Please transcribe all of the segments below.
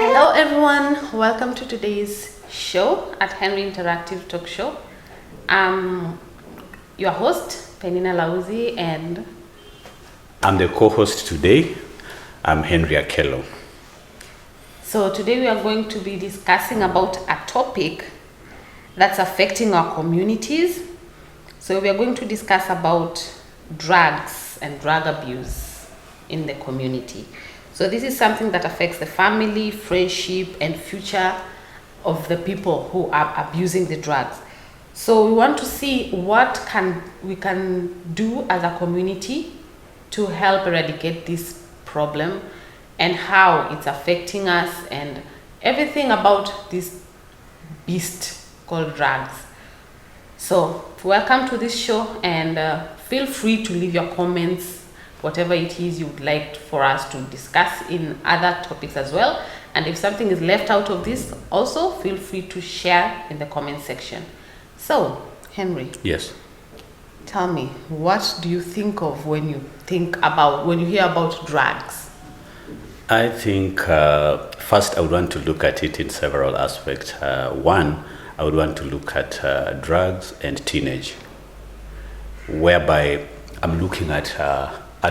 Hello everyone, welcome to today's show at Henry Interactive Talk Show. I'm your host, Penina Lauzi, and I'm the co-host today. I'm Henry Akello. So today we are going to be discussing about a topic that's affecting our communities. So we are going to discuss about drugs and drug abuse in the community. So this is something that affects the family, friendship, and future of the people who are abusing the drugs. So we want to see what we can do as a community to help eradicate this problem and how it's affecting us and everything about this beast called drugs. So welcome to this show, and feel free to leave your comments, whatever it is you would like for us to discuss in other topics as well. And if something is left out of this, also feel free to share in the comment section. So, Henry. Yes. Tell me, what do you think of when you hear about drugs? I think first I would want to look at it in several aspects. One, I would want to look at drugs and teenage, whereby I'm looking at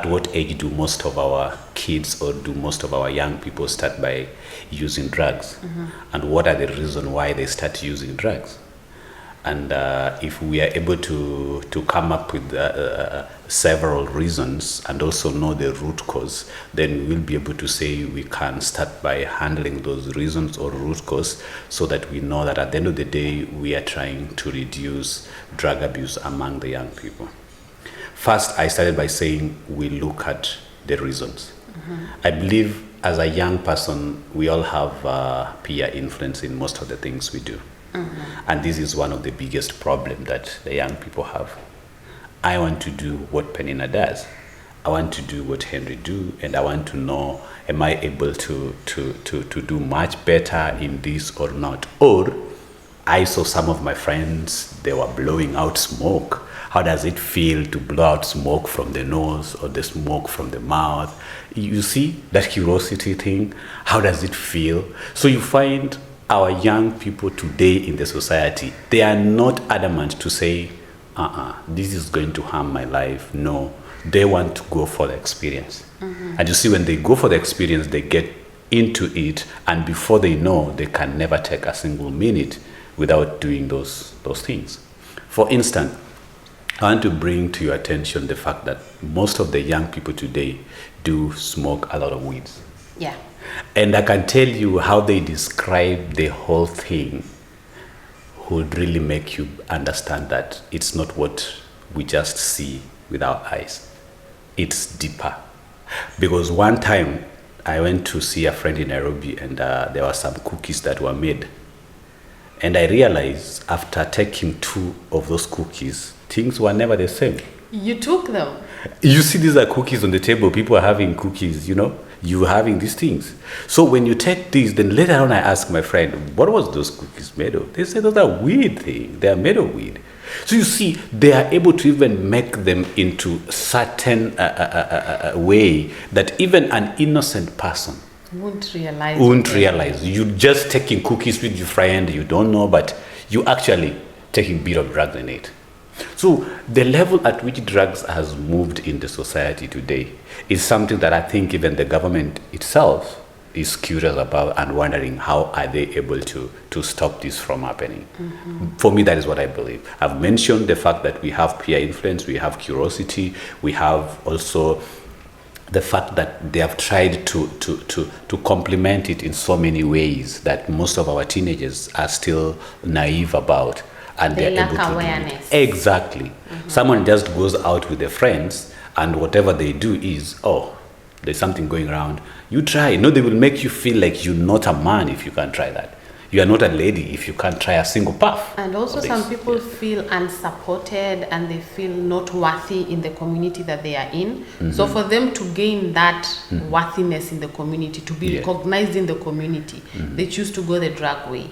what age do most of our kids or do most of our young people start by using drugs, and what are the reasons why they start using drugs. And if we are able to come up with several reasons and also know the root cause, then we will be able to say we can start by handling those reasons or root cause, so that we know that at the end of the day we are trying to reduce drug abuse among the young people. First, I started by saying we look at the reasons. I believe as a young person, we all have peer influence in most of the things we do. And this is one of the biggest problems that the young people have. I want to do what Penina does. I want to do what Henry do, and I want to know, am I able to do much better in this or not? Or I saw some of my friends, they were blowing out smoke. How does it feel to blow out smoke from the nose or the smoke from the mouth? You see that curiosity thing? How does it feel? So you find our young people today in the society, they are not adamant to say, this is going to harm my life. No, they want to go for the experience. And you see, when they go for the experience, they get into it, and before they know, they can never take a single minute without doing those things. For instance, I want to bring to your attention the fact that most of the young people today do smoke a lot of weeds. Yeah. And I can tell you how they describe the whole thing would really make you understand that it's not what we just see with our eyes. It's deeper. Because one time I went to see a friend in Nairobi, and there were some cookies that were made. And I realized after taking 2 of those cookies, things were never the same. You took them? You see, these are cookies on the table. People are having cookies, you having these things. So when you take these, then later on I asked my friend, what was those cookies made of? They said those are weed things. They are made of weed. So you see, they are able to even make them into certain way that even an innocent person won't realize. You just taking cookies with your friend, you don't know, but you actually taking a bit of drugs in it. So the level at which drugs has moved in the society today is something that I think even the government itself is curious about and wondering how are they able to stop this from happening. For me, that is what I believe. I've mentioned the fact that we have peer influence, we have curiosity, we have also the fact that they have tried to complement it in so many ways that most of our teenagers are still naive about. and They they're lack able to awareness. do it. Exactly. Someone just goes out with their friends, and whatever they do is, oh, there's something going around. You try. No, they will make you feel like you're not a man if you can't try that. You are not a lady if you can't try a single puff. And also some people feel unsupported and they feel not worthy in the community that they are in. So for them to gain that worthiness in the community, to be recognized in the community, they choose to go the drug way.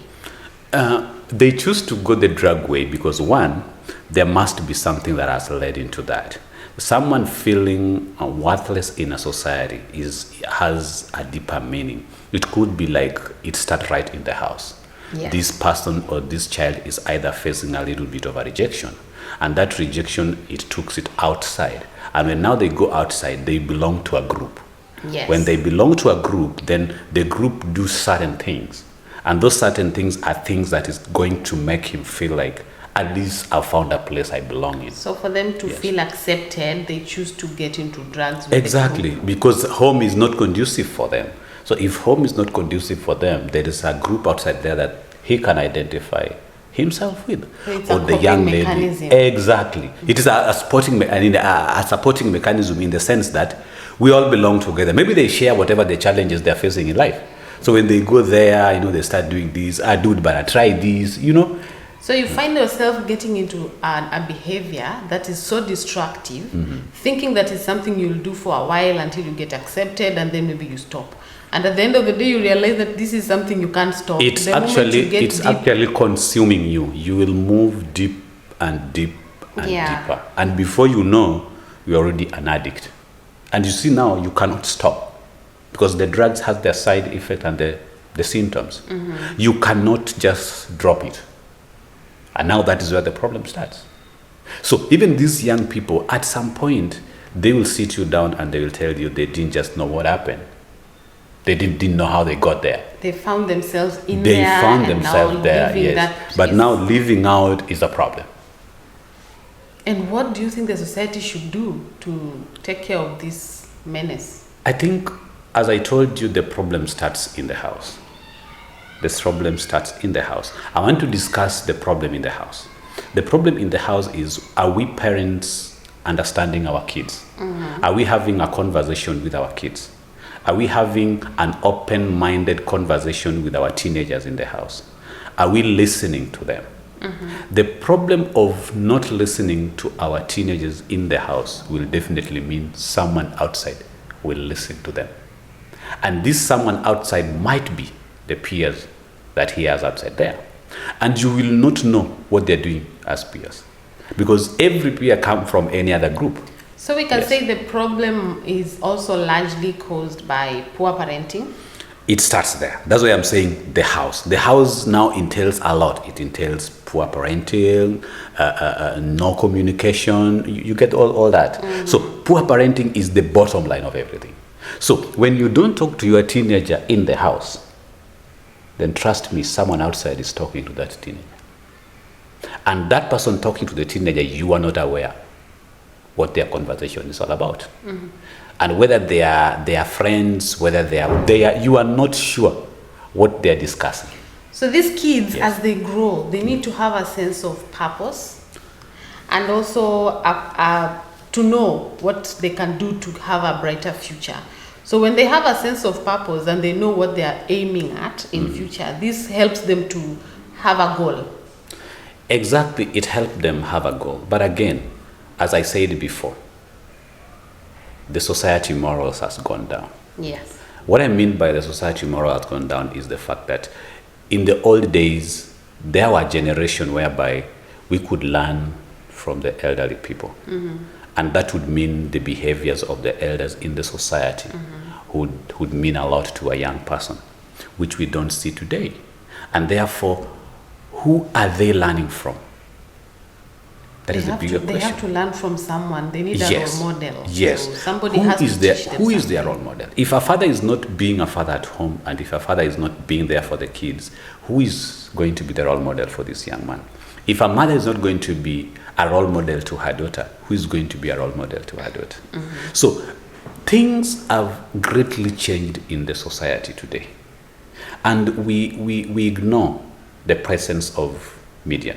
They choose to go the drug way because, one, there must be something that has led into that. Someone feeling worthless in a society has a deeper meaning. It could be like it starts right in the house. Yes. This person or this child is either facing a little bit of a rejection, and that rejection, it took it outside. And when now they go outside, they belong to a group. Yes. When they belong to a group, then the group do certain things. And those certain things are things that is going to make him feel like, at least I found a place I belong in. So for them to feel accepted, they choose to get into drugs. With Exactly, because home is not conducive for them. So if home is not conducive for them, there is a group outside there that he can identify himself with. So it's or a the young coping lady. mechanism. Exactly. It is a supporting mechanism in the sense that we all belong together. Maybe they share whatever the challenges they're facing in life. So when they go there, they start doing this. I do it, but I try this, So you find yourself getting into a behavior that is so destructive, thinking that is something you'll do for a while until you get accepted, and then maybe you stop. And at the end of the day, you realize that this is something you can't stop. It's actually consuming you. You will move deep and deep and deeper. And before you know, you're already an addict. And you see now, you cannot stop. Because the drugs have their side effect and the symptoms. You cannot just drop it. And now that is where the problem starts. So even these young people, at some point, they will sit you down and they will tell you they didn't just know what happened. They didn't know how they got there. They found themselves in they there. They found themselves there, yes. But now living out is a problem. And what do you think the society should do to take care of this menace? I think, as I told you, the problem starts in the house. The problem starts in the house. I want to discuss the problem in the house. The problem in the house is, are we parents understanding our kids? Are we having a conversation with our kids? Are we having an open-minded conversation with our teenagers in the house? Are we listening to them? The problem of not listening to our teenagers in the house will definitely mean someone outside will listen to them. And this someone outside might be the peers that he has outside there. And you will not know what they're doing as peers. Because every peer comes from any other group. So we can say the problem is also largely caused by poor parenting? It starts there. That's why I'm saying the house. The house now entails a lot. It entails poor parenting, no communication. You get all that. So poor parenting is the bottom line of everything. So when you don't talk to your teenager in the house, then trust me, someone outside is talking to that teenager. And that person talking to the teenager, you are not aware what their conversation is all about. And whether they are friends, whether you are not sure what they're discussing. So these kids, as they grow, they need to have a sense of purpose and also to know what they can do to have a brighter future. So when they have a sense of purpose and they know what they are aiming at in future, this helps them to have a goal. Exactly, it helps them have a goal. But again, as I said before, the society morals has gone down. Yes. What I mean by the society moral has gone down is the fact that in the old days, there were a generation whereby we could learn from the elderly people. And that would mean the behaviors of the elders in the society would mean a lot to a young person, which we don't see today. And therefore, who are they learning from? That is the bigger question. They have to learn from someone. They need a role model. Yes. So somebody has to teach them who is their role model? If a father is not being a father at home, and if a father is not being there for the kids, who is going to be the role model for this young man? If a mother is not going to be a role model to her daughter, who is going to be a role model to her daughter? So things have greatly changed in the society today. And we ignore the presence of media.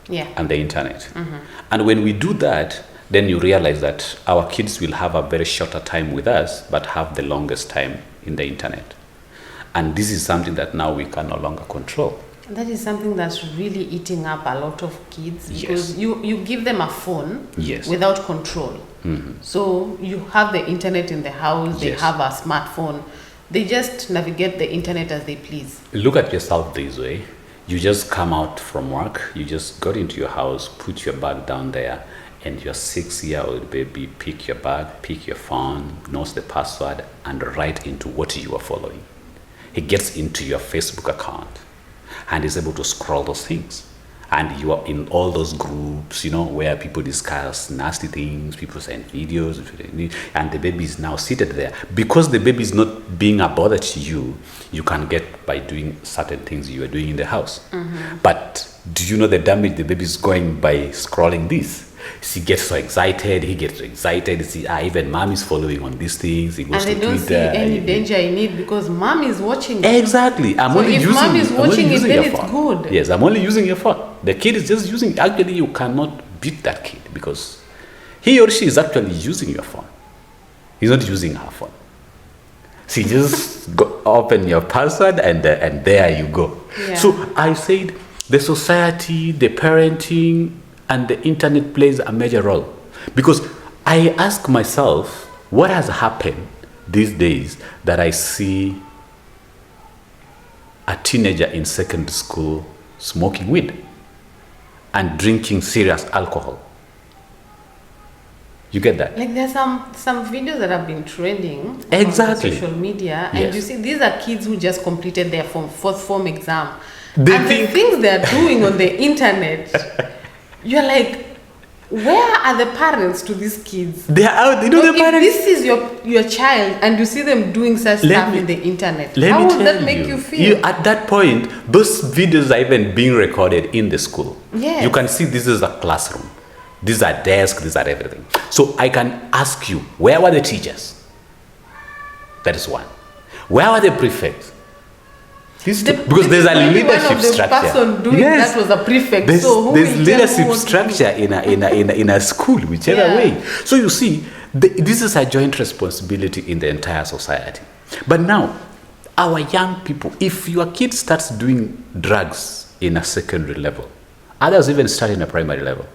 Yeah. and the internet. And when we do that, then you realize that our kids will have a very shorter time with us, but have the longest time in the internet. And this is something that now we can no longer control. That is something that's really eating up a lot of kids, Yes. because you give them a phone Yes. without control. So you have the internet in the house, they Yes. have a smartphone, they just navigate the internet as they please. Look at yourself this way. You just come out from work, you just got into your house, put your bag down there, and your 6-year-old baby pick your bag, pick your phone, knows the password, and write into what you are following. He gets into your Facebook account and is able to scroll those things. And you are in all those groups, where people discuss nasty things, people send videos, and the baby is now seated there. Because the baby is not being a bother to you, you can get by doing certain things you are doing in the house. But do you know the damage the baby is going by scrolling this? She gets so excited, he gets so excited. See, even mom is following on these things. He goes And they to don't Twitter. see any danger in it because mom is watching it. Exactly. So if mom is watching it, then your it's phone. good. Yes, I'm only using your phone. The kid is just using. Actually, you cannot beat that kid because he or she is actually using your phone. He's not using her phone. She just open your password and there you go. Yeah. So I said the society, the parenting, and the internet plays a major role, because I ask myself what has happened these days that I see a teenager in secondary school smoking weed and drinking serious alcohol. You get that? Like there's some videos that have been trending Exactly. on social media, and Yes. you see these are kids who just completed their fourth form exam, They and think- the things they're doing on the internet, you're like, where are the parents to these kids? They are out. You know Like, the parents. if this is your child and you see them doing such Let stuff me- in the internet, Let how me would tell that make you feel? You, at that point, those videos are even being recorded in the school. Yes. You can see this is a classroom. These are desks, these are everything. So I can ask you, where were the teachers? That is one. Where were the prefects? Because there's a maybe leadership one of the structure. person doing that was a prefect. There's, so who there's will tell who leadership what to do? structure in a school, whichever Yeah. way. So you see, this is a joint responsibility in the entire society. But now, our young people, if your kid starts doing drugs in a secondary level, others even start in a primary level.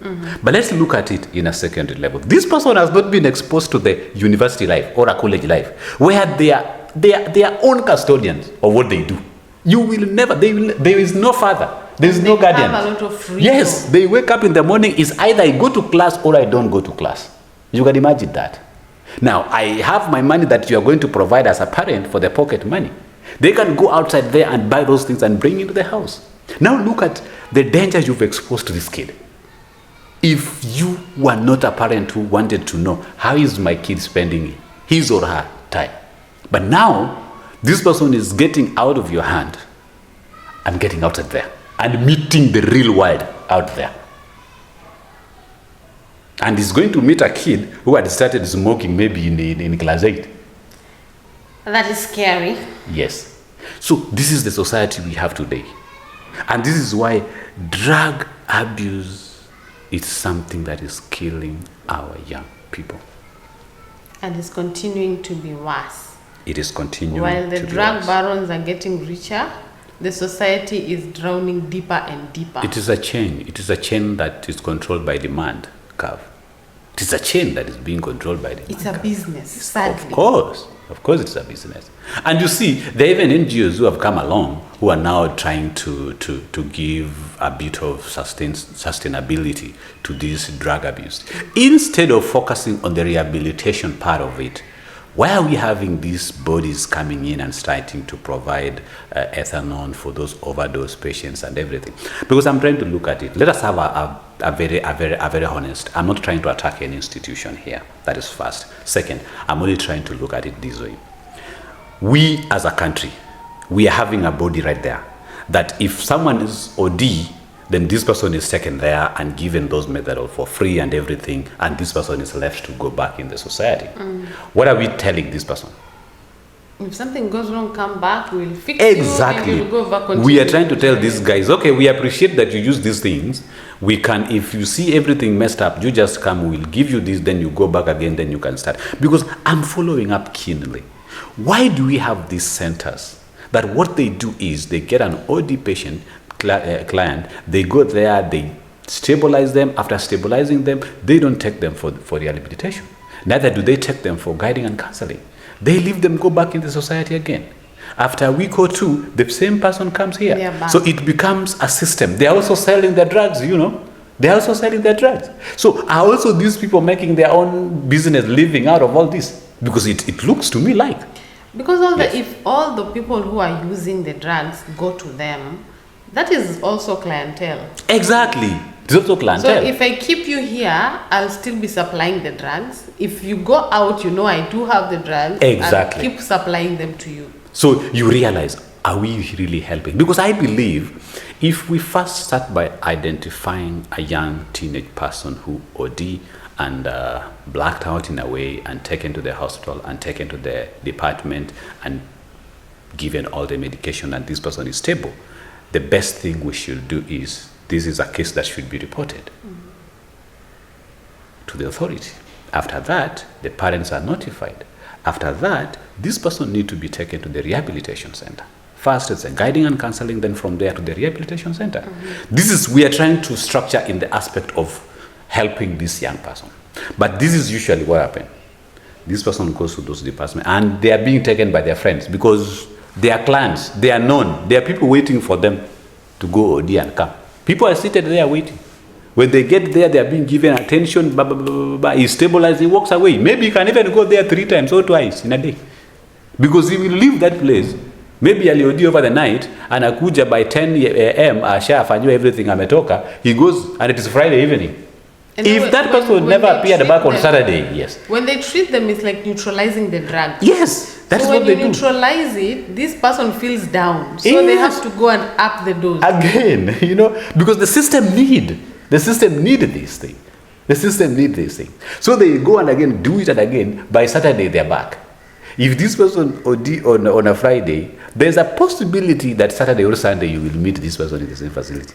But let's look at it in a secondary level. This person has not been exposed to the university life or a college life, where they are their own custodians of what they do. You will never, there is no father, there is no guardian. have a lot of freedom. Yes, they wake up in the morning, it's either I go to class or I don't go to class. You can imagine that. Now, I have my money that you are going to provide as a parent for the pocket money. They can go outside there and buy those things and bring into the house. Now look at the danger you've exposed to this kid. If you were not a parent who wanted to know, how is my kid spending his or her time? But now, this person is getting out of your hand and getting outside there and meeting the real world out there. And he's going to meet a kid who had started smoking maybe in class 8. That is scary. Yes. So this is the society we have today. And this is why drug abuse is something that is killing our young people. And it's continuing to be worse. It is continuing While the to be drug worse. barons are getting richer, the society is drowning deeper and deeper. It is a chain. It is a chain that is controlled by demand curve. It is a chain that is being controlled by demand It's a curve. business, sadly. Of course it's a business. And you see, there are even NGOs who have come along who are now trying to give a bit of sustainability to this drug abuse. Instead of focusing on the rehabilitation part of it, why are we having these bodies coming in and starting to provide ethanol for those overdose patients and everything? Because I'm trying to look at it. Let us have a very honest. I'm not trying to attack any institution here. That is first. Second, I'm only trying to look at it this way. We as a country, we are having a body right there that if someone is OD, then this person is taken there and given those methods for free and everything, and this person is left to go back in the society. What are we telling this person? If something goes wrong, come back, we'll fix Exactly. you and you'll go back on. We are trying to tell these guys, okay, we appreciate that you use these things. We can, if you see everything messed up, you just come, we'll give you this, then you go back again, then you can start. Because I'm following up keenly. Why do we have these centers? That what they do is they get an OD patient, client, they go there, they stabilize them. After stabilizing them, they don't take them for rehabilitation. Neither do they take them for guiding and counseling. They leave them go back into society again. After a week or two, the same person comes here. So it becomes a system. They're also selling their drugs, you know. They're also selling their drugs. So are also these people making their own business living out of all this? Because it looks to me like. Because if all the people who are using the drugs go to them, that is also clientele. Exactly. It's also clientele. So if I keep you here, I'll still be supplying the drugs. If you go out, you know I do have the drugs. Exactly. I'll keep supplying them to you. So you realize, are we really helping? Because I believe if we first start by identifying a young teenage person who OD and blacked out in a way and taken to the hospital and taken to the department and given all the medication and this person is stable, the best thing we should do is, this is a case that should be reported to the authority. After that, the parents are notified. After that, this person needs to be taken to the rehabilitation center. First, it's a guiding and counseling, then from there to the rehabilitation center. This is, we are trying to structure in the aspect of helping this young person. But this is usually what happens. This person goes to those departments and they are being taken by their friends because they are clients, they are known. There are people waiting for them to go OD and come. People are seated there waiting. When they get there, they are being given attention, blah, blah, blah, blah, blah. He's stabilized, he walks away. Maybe he can even go there 3 times or twice in a day. Because he will leave that place. Maybe aliodi over the night, anakuja by 10 a.m. ashafanywa everything ametoka, he goes and it is Friday evening. And if that person never appeared back on Saturday, yes. When they treat them, it's like neutralizing the drug. Yes, that's so what they do. when you neutralize it, this person feels down. So they have to go and up the dose. Again, you know, because the system need this thing. The system need this thing. So they go and again do it and again, by Saturday they're back. If this person OD on a Friday, there's a possibility that Saturday or Sunday you will meet this person in the same facility.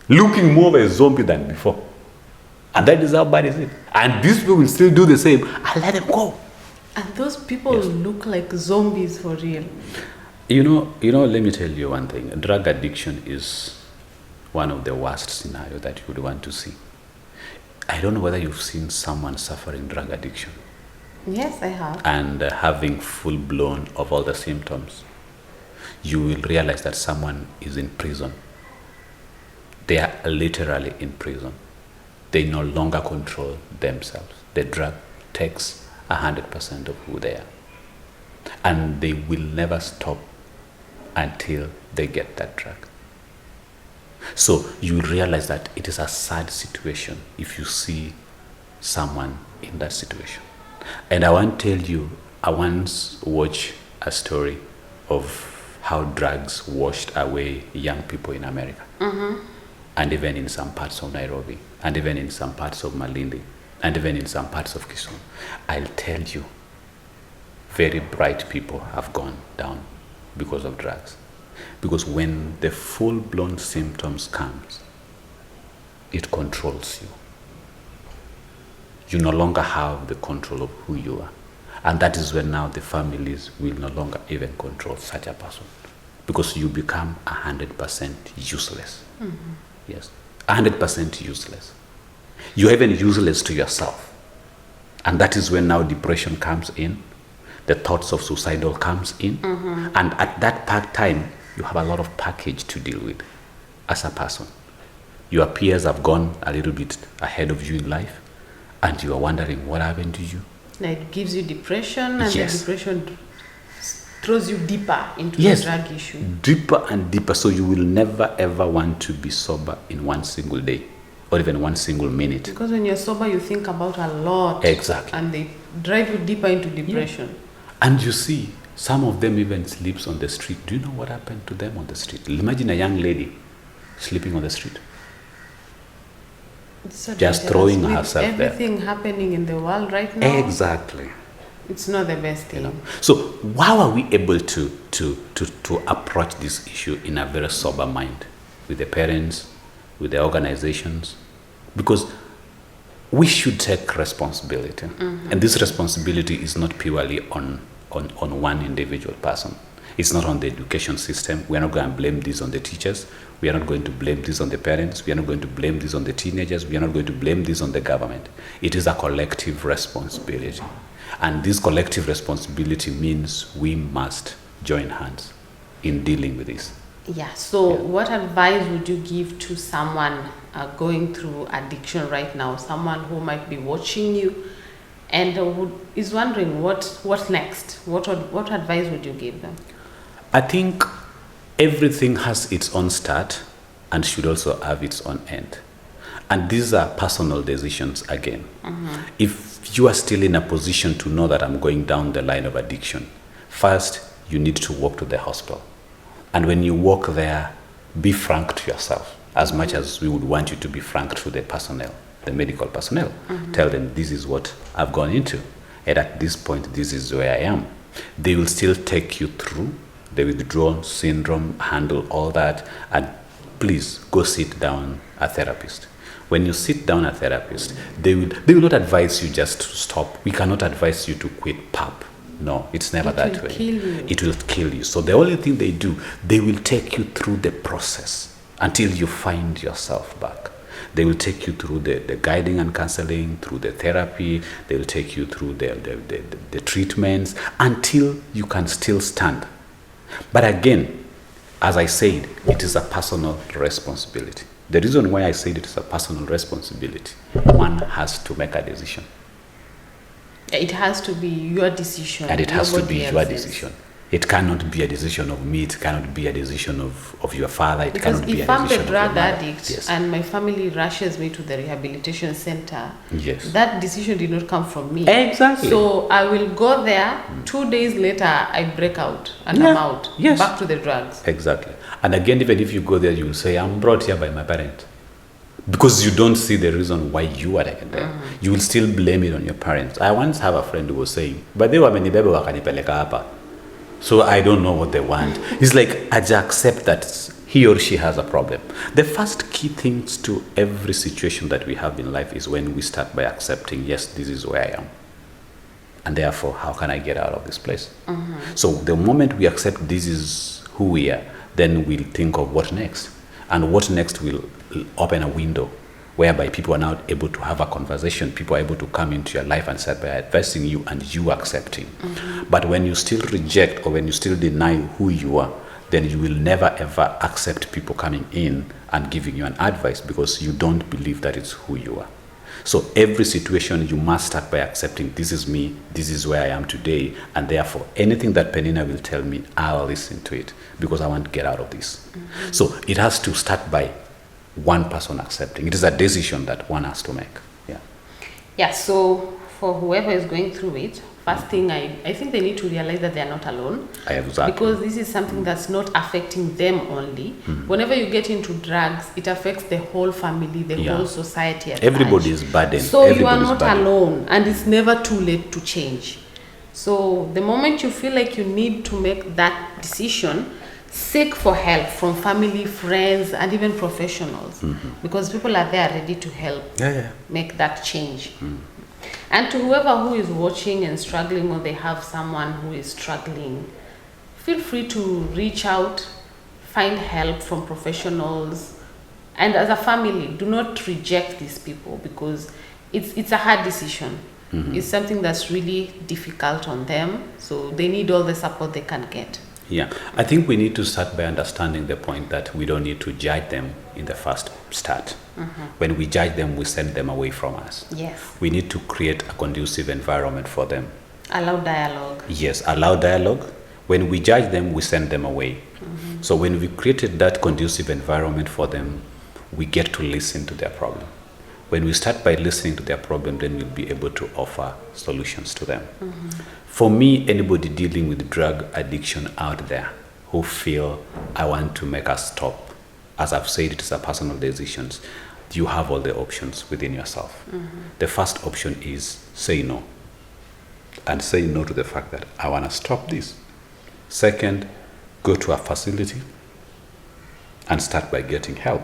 Looking more of a zombie than before. And that is how bad is it. And these people will still do the same and let them go. And those people look like zombies for real. You know, let me tell you one thing. Drug addiction is one of the worst scenarios that you would want to see. I don't know whether you've seen someone suffering drug addiction. Yes, I have. And having full-blown of all the symptoms. You will realize that someone is in prison. They are literally in prison. They no longer control themselves. The drug takes 100% of who they are. And they will never stop until they get that drug. So you will realize that it is a sad situation if you see someone in that situation. And I want to tell you, I once watched a story of how drugs washed away young people in America. And even in some parts of Nairobi, and even in some parts of Malindi, and even in some parts of Kisumu. I'll tell you, very bright people have gone down because of drugs. Because when the full-blown symptoms comes, it controls you. You no longer have the control of who you are. And that is when now the families will no longer even control such a person. Because you become 100% useless. Yes, 100% useless. You're even useless to yourself. And that is when now depression comes in, the thoughts of suicidal comes in, and at that time, you have a lot of package to deal with as a person. Your peers have gone a little bit ahead of you in life, and you are wondering what happened to you. It gives you depression, and the depression throws you deeper into the drug issue. Deeper and deeper, so you will never ever want to be sober in one single day or even one single minute. Because when you're sober, you think about a lot. Exactly. And they drive you deeper into depression. And you see, some of them even sleeps on the street. Do you know what happened to them on the street? Imagine a young lady sleeping on the street. So just throwing herself there. Everything happening in the world right now. Exactly. It's not the best thing. So how are we able to approach this issue in a very sober mind with the parents, with the organizations? Because we should take responsibility. And this responsibility is not purely on one individual person. It's not on the education system. We are not going to blame this on the teachers. We are not going to blame this on the parents. We are not going to blame this on the teenagers. We are not going to blame this on the government. It is a collective responsibility. And this collective responsibility means we must join hands in dealing with this. Yeah, so what advice would you give to someone going through addiction right now? Someone who might be watching you and is wondering what next? What advice would you give them? I think everything has its own start and should also have its own end. And these are personal decisions again. If you are still in a position to know that I'm going down the line of addiction, first you need to walk to the hospital. And when you walk there, be frank to yourself, as much as we would want you to be frank to the personnel, the medical personnel. Tell them, this is what I've gone into, and at this point, this is where I am. They will still take you through the withdrawal syndrome, handle all that, and please go sit down a therapist. When you sit down a therapist, they will not advise you just to stop. We cannot advise you to quit PAP. No, it's never that way. It will kill you. So the only thing they do, they will take you through the process until you find yourself back. They will take you through the guiding and counseling, through the therapy. They will take you through the treatments until you can still stand. But again, as I said, it is a personal responsibility. The reason why I said it is a personal responsibility, one has to make a decision. It has to be your decision. And it has to be your decision. It cannot be a decision of me. It cannot be a decision of your father. It because cannot be a if I'm decision the drug of your mother. addict Yes. and my family rushes me to the rehabilitation center, Yes. that decision did not come from me. Exactly. So I will go there. 2 days later, I break out and I'm out. Yes. Back to the drugs. Exactly. And again, even if you go there, you will say, I'm brought here by my parent. Because you don't see the reason why you are taken there. You will still blame it on your parents. I once have a friend who was saying, but they were wamenibeba wakanipeleka hapa. So I don't know what they want. It's like, I just accept that he or she has a problem. The first key things to every situation that we have in life is when we start by accepting, yes, this is where I am. And therefore, how can I get out of this place? So the moment we accept this is who we are, then we'll think of what next. And what next will open a window whereby people are now able to have a conversation. People are able to come into your life and start by advising you and you accepting. But when you still reject or when you still deny who you are, then you will never ever accept people coming in and giving you an advice because you don't believe that it's who you are. So every situation you must start by accepting this is me, this is where I am today, and therefore anything that Penina will tell me, I'll listen to it because I want to get out of this. So it has to start by one person accepting. It is a decision that one has to make. Yeah, so for whoever is going through it, first thing I think they need to realize that they are not alone. Exactly. Because this is something that's not affecting them only. Whenever you get into drugs, it affects the whole family, the whole society at Everybody large. is burdened. So you are Everybody is not burdened. alone, and it's never too late to change. So the moment you feel like you need to make that decision, seek for help from family, friends, and even professionals, because people are there ready to help make that change. And to whoever who is watching and struggling, or they have someone who is struggling, feel free to reach out, find help from professionals, and as a family, do not reject these people because it's a hard decision. It's something that's really difficult on them, so they need all the support they can get. Yeah, I think we need to start by understanding the point that we don't need to judge them in the first start. When we judge them, we send them away from us. Yes. We need to create a conducive environment for them. Allow dialogue. Yes, allow dialogue. When we judge them, we send them away. So when we created that conducive environment for them, we get to listen to their problem. When we start by listening to their problem, then we'll be able to offer solutions to them. For me, anybody dealing with drug addiction out there who feel I want to make a stop, as I've said, it is a personal decision. You have all the options within yourself. The first option is say no. and say no to the fact that I want to stop this. Second, go to a facility and start by getting help.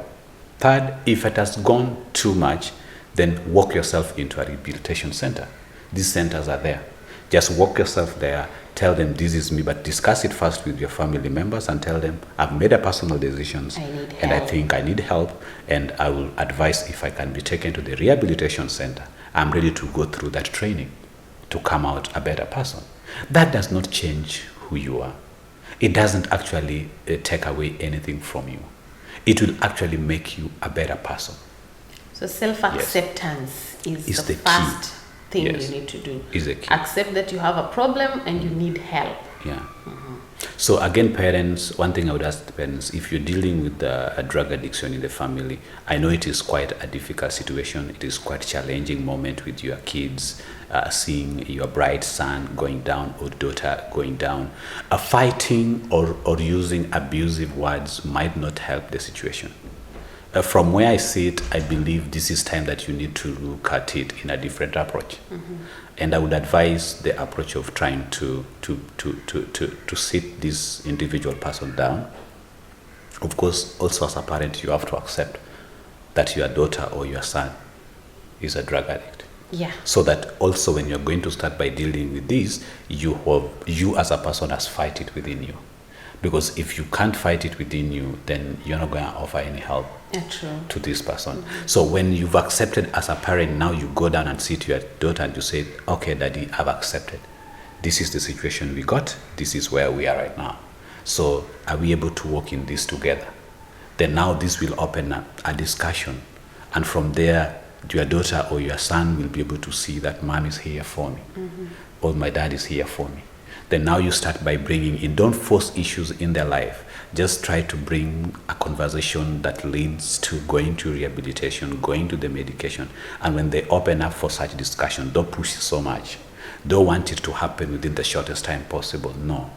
Third, if it has gone too much, then walk yourself into a rehabilitation center. These centers are there. Just walk yourself there, tell them this is me, but discuss it first with your family members and tell them I've made a personal decision and I think I need help, and I will advise if I can be taken to the rehabilitation center. I'm ready to go through that training to come out a better person. That does not change who you are. It doesn't actually take away anything from you. It will actually make you a better person. So self-acceptance is the key. first thing you need to do. Is the key. Accept that you have a problem and you need help. Yeah. So again, parents, one thing I would ask the parents, if you're dealing with a drug addiction in the family, I know it is quite a difficult situation. It is quite a challenging moment with your kids, seeing your bright son going down or daughter going down. Fighting or using abusive words might not help the situation. From where I see it, I believe this is time that you need to look at it in a different approach. And I would advise the approach of trying to sit this individual person down. Of course, also as a parent, you have to accept that your daughter or your son is a drug addict. Yeah. So that also when you're going to start by dealing with this, you as a person has fight it within you. Because if you can't fight it within you, then you're not going to offer any help to this person. So when you've accepted as a parent, now you go down and see to your daughter and you say, okay, daddy, I've accepted. This is the situation we got. This is where we are right now. So are we able to work in this together? Then now this will open up a discussion. And from there, your daughter or your son will be able to see that mom is here for me. Or my dad is here for me. Then now you start by bringing in, don't force issues in their life. Just try to bring a conversation that leads to going to rehabilitation, going to the medication. And when they open up for such discussion, don't push it so much. Don't want it to happen within the shortest time possible, no.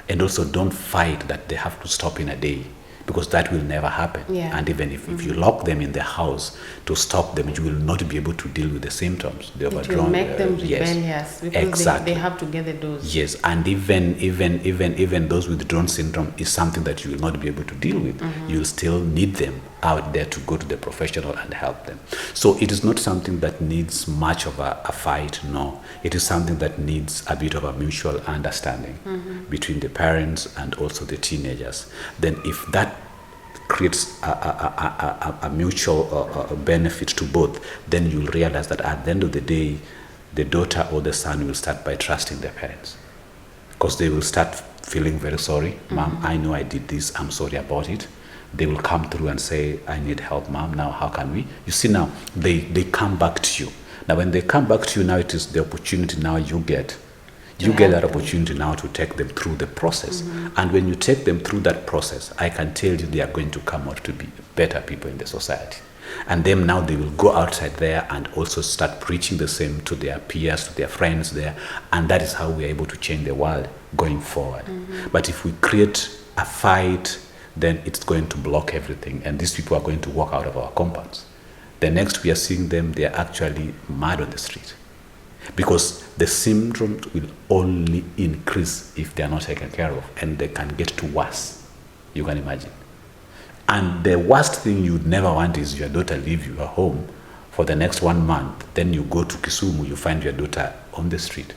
And also don't fight that they have to stop in a day, because that will never happen. Yeah. And even if you lock them in the house to stop them, you will not be able to deal with the symptoms. It will make them rebellious because exactly. they have to get the dose. Yes, and even those with Down syndrome is something that you will not be able to deal with. You will still need them out there to go to the professional and help them. So it is not something that needs much of a fight, no. It is something that needs a bit of a mutual understanding between the parents and also the teenagers. Then if that creates a mutual benefit to both, then you'll realize that at the end of the day, the daughter or the son will start by trusting their parents, because they will start feeling very sorry. Mom, I know I did this, I'm sorry about it. They will come through and say, I need help, mom, now how can we? You see, now they come back to you. Now when they come back to you, now it is the opportunity now you get that opportunity now to take them through the process. And when you take them through that process, I can tell you they are going to come out to be better people in the society. And then now they will go outside there and also start preaching the same to their peers, to their friends there. And that is how we are able to change the world going forward. But if we create a fight, then it's going to block everything. And these people are going to walk out of our compounds. The next we are seeing them, they are actually mad on the street. Because the symptoms will only increase if they are not taken care of, and they can get to worse. You can imagine. And the worst thing you'd never want is your daughter leave your home for the next 1 month. Then you go to Kisumu, you find your daughter on the street.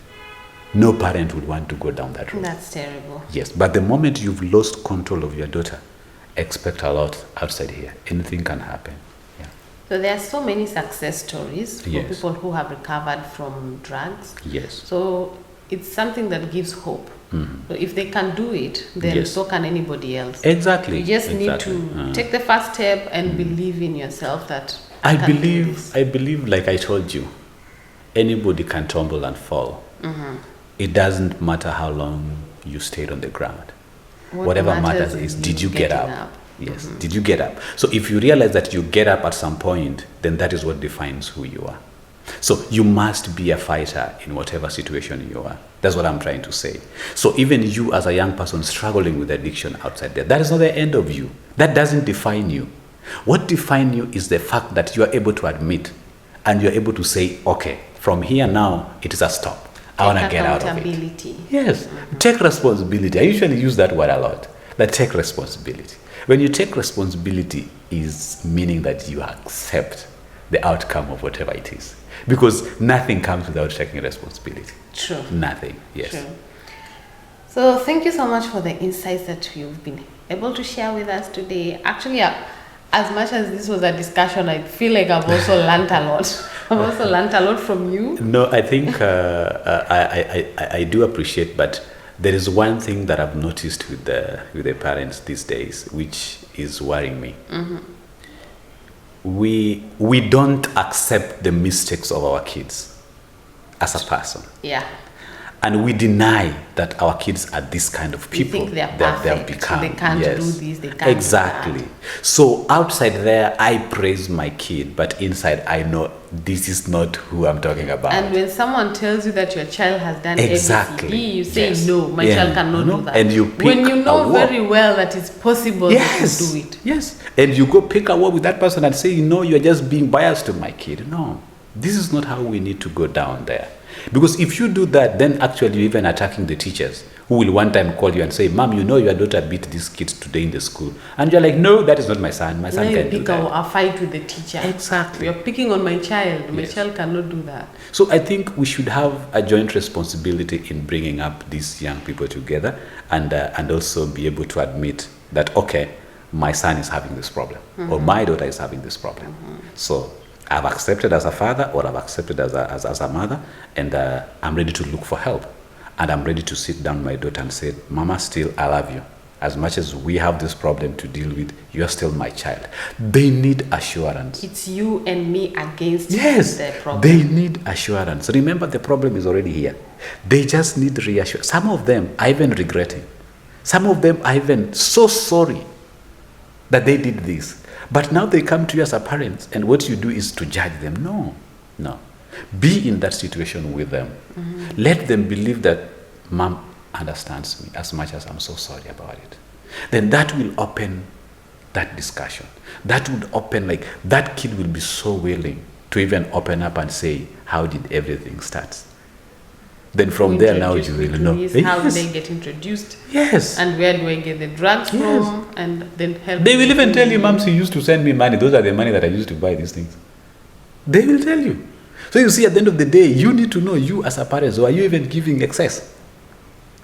No parent would want to go down that road. That's terrible. Yes, but the moment you've lost control of your daughter, expect a lot outside here. Anything can happen. So there are so many success stories for Yes. people who have recovered from drugs. Yes. So it's something that gives hope. So if they can do it, then so can anybody else. Exactly. You just need to take the first step and believe in yourself that I believe, like I told you, anybody can tumble and fall. It doesn't matter how long you stayed on the ground. Whatever matters is, did you get up? Yes. Did you get up? So if you realize that you get up at some point, then that is what defines who you are. So you must be a fighter in whatever situation you are. That's what I'm trying to say. So even you as a young person struggling with addiction outside there, that is not the end of you. That doesn't define you. What defines you is the fact that you are able to admit and you're able to say, okay, from here now, it is a stop. I want to get out of it. Accountability. Yes, take responsibility. I usually use that word a lot. Like, take responsibility. When you take responsibility, is meaning that you accept the outcome of whatever it is, because nothing comes without taking responsibility. True. Nothing. Yes. True. So thank you so much for the insights that you've been able to share with us today. Actually, as much as this was a discussion, I feel like I've also learned a lot. I've also learned a lot from you. No, I think I do appreciate, but there is one thing that I've noticed with the parents these days, which is worrying me. We don't accept the mistakes of our kids as a person. Yeah. And we deny that our kids are this kind of We people think they're that they've perfect. become. They can't Yes. do this, they can't Exactly. do So outside there, I praise my kid, but inside I know this is not who I'm talking about. And when someone tells you that your child has done Exactly. ABCD, you say, Yes. no, my Yeah. child cannot No. do that. And you pick when you know a war. very well that it's possible Yes. to do it. Yes. And you go pick a war with that person and say, you're just being biased to my kid. No. This is not how we need to go down there. Because if you do that, then actually you're even attacking the teachers, who will one time call you and say, Mom, your daughter beat these kids today in the school. And you're like, no, that is not my son. My son Then you can't do pick that. a fight with the teacher. Exactly. You're picking on my child. My Yes. child cannot do that. So I think we should have a joint responsibility in bringing up these young people together, and also be able to admit that, okay, my son is having this problem, or my daughter is having this problem. So I've accepted as a father, or I've accepted as a mother, and I'm ready to look for help. And I'm ready to sit down with my daughter and say, Mama, still, I love you. As much as we have this problem to deal with, you're still my child. They need assurance. It's you and me against Yes, the problem. they need assurance. Remember, the problem is already here. They just need reassurance. Some of them are even regretting. Some of them are even so sorry that they did this. But now they come to you as a parent, and what you do is to judge them. No. Be in that situation with them. Let them believe that Mom understands me as much as I'm so sorry about it. Then that will open that discussion. That would open, like, that kid will be so willing to even open up and say, how did everything start? Then from there now you will know. How do they get introduced? Yes. And where do I get the drugs from? And then help. They will even tell you, Mom, she used to send me money. Those are the money that I used to buy these things. They will tell you. So you see, at the end of the day, you need to know, you as a parent, so are you even giving excess?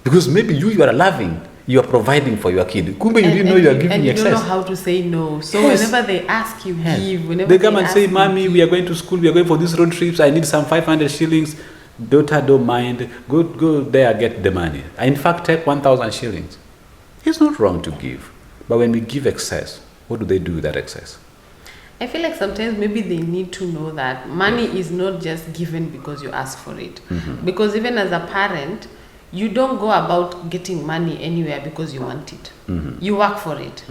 Because maybe you are loving, you are providing for your kid. Kumbe, you didn't know you are giving and you excess. don't know how to say no. So Yes. whenever they ask you, Yes. give. Whenever They come and ask say, you, Mommy, we are going to school, we are going for these road trips, I need some 500 shillings. Daughter, don't mind. Go there, get the money. In fact, take 1,000 shillings. It's not wrong to give. But when we give excess, what do they do with that excess? I feel like sometimes maybe they need to know that money is not just given because you ask for it. Because even as a parent, you don't go about getting money anywhere because you want it. You work for it.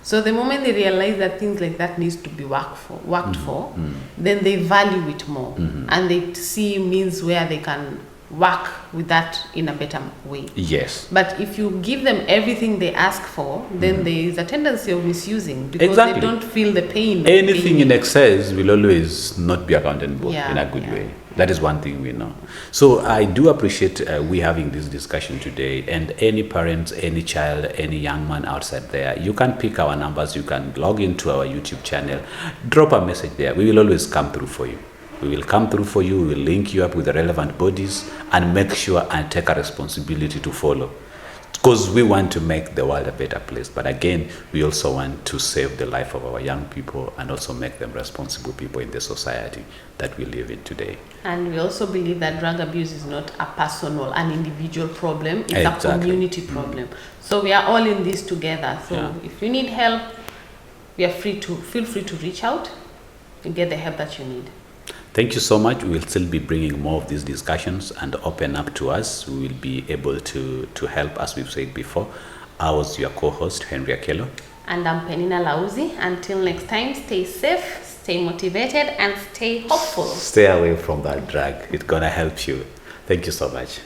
So the moment they realize that things like that needs to be worked for, then they value it more, and they see means where they can work with that in a better way. Yes. But if you give them everything they ask for, then there is a tendency of misusing because Exactly. they don't feel the pain. of Anything paying. in excess will always not be accountable Yeah, in a good yeah. way. That is one thing we know. So I do appreciate we having this discussion today. And any parents, any child, any young man outside there, you can pick our numbers. You can log into our YouTube channel, drop a message there. We will always come through for you. We will come through for you. We will link you up with the relevant bodies and make sure and take a responsibility to follow. Because we want to make the world a better place. But again, we also want to save the life of our young people and also make them responsible people in the society that we live in today. And we also believe that drug abuse is not a personal, an individual problem. It's Exactly. a community problem. So we are all in this together. So Yeah. if you need help, feel free to reach out and get the help that you need. Thank you so much. We will still be bringing more of these discussions and open up to us. We will be able to help, as we've said before. I was your co-host, Henry Akello. And I'm Penina Lauzi. Until next time, stay safe, stay motivated, and stay hopeful. Stay away from that drug. It's going to help you. Thank you so much.